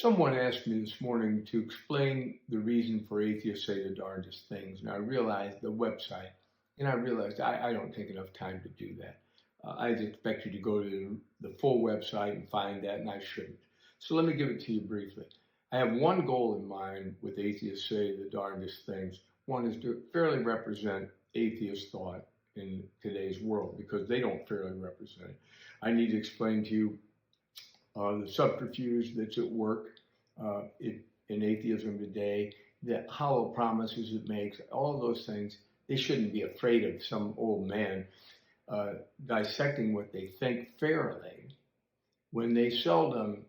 Someone asked me this morning to explain the reason for atheists say the darndest things, and I realized the website, and I realized I don't take enough time to do that. I expect you to go to the full website and find that, and I shouldn't. So let me give it to you briefly. I have one goal in mind with atheists say the darndest things. One is to fairly represent atheist thought in today's world, because they don't fairly represent it. I need to explain to you the subterfuge that's at work in atheism today, the hollow promises it makes, all of those things. They shouldn't be afraid of some old man dissecting what they think fairly when they seldom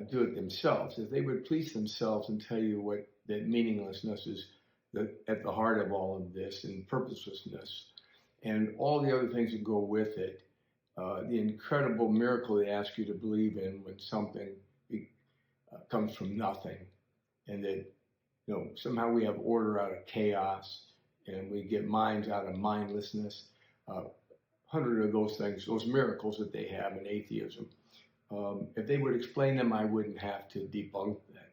do it themselves. If they would police themselves and tell you what that meaninglessness is at the heart of all of this, and purposelessness, and all the other things that go with it, the incredible miracle they ask you to believe in when something comes from nothing, and that somehow we have order out of chaos, and we get minds out of mindlessness. 100 of those things, those miracles that they have in atheism. If they would explain them, I wouldn't have to debunk that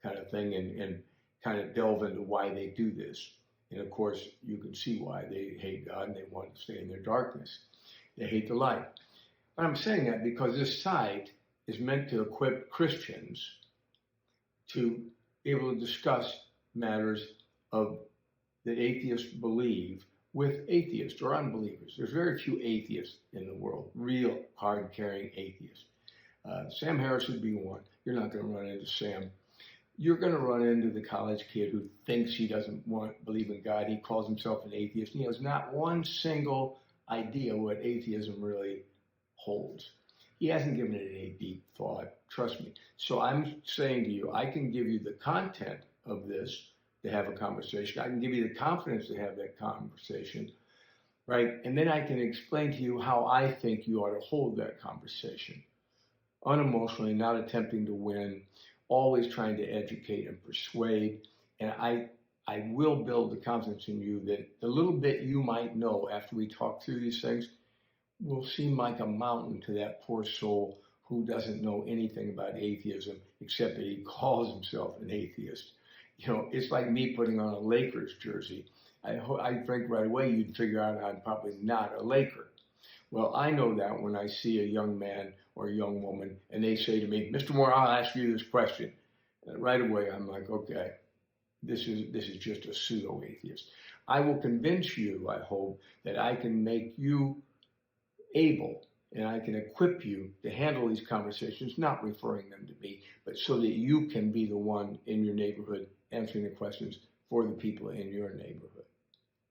kind of thing and kind of delve into why they do this. And of course, you can see why they hate God and they want to stay in their darkness. They hate the light. But I'm saying that because this site is meant to equip Christians to be able to discuss matters that atheists believe with atheists or unbelievers. There's very few atheists in the world, real card-carrying atheists. Sam Harris would be one. You're not going to run into Sam. You're going to run into the college kid who thinks he doesn't believe in God. He calls himself an atheist. He has not one single idea what atheism really holds. He hasn't given it any deep thought, trust me. So I'm saying to you, I can give you the content of this to have a conversation. I can give you the confidence to have that conversation, right? And then I can explain to you how I think you ought to hold that conversation. Unemotionally, not attempting to win, always trying to educate and persuade. And I will build the confidence in you that the little bit you might know after we talk through these things will seem like a mountain to that poor soul who doesn't know anything about atheism except that he calls himself an atheist. It's like me putting on a Lakers jersey. I think right away you'd figure out I'm probably not a Laker. Well, I know that when I see a young man or a young woman and they say to me, Mr. Moore, I'll ask you this question. And right away I'm like, okay, this is just a pseudo-atheist. I will convince you, I hope, that I can make you able and I can equip you to handle these conversations, not referring them to me, but so that you can be the one in your neighborhood answering the questions for the people in your neighborhood.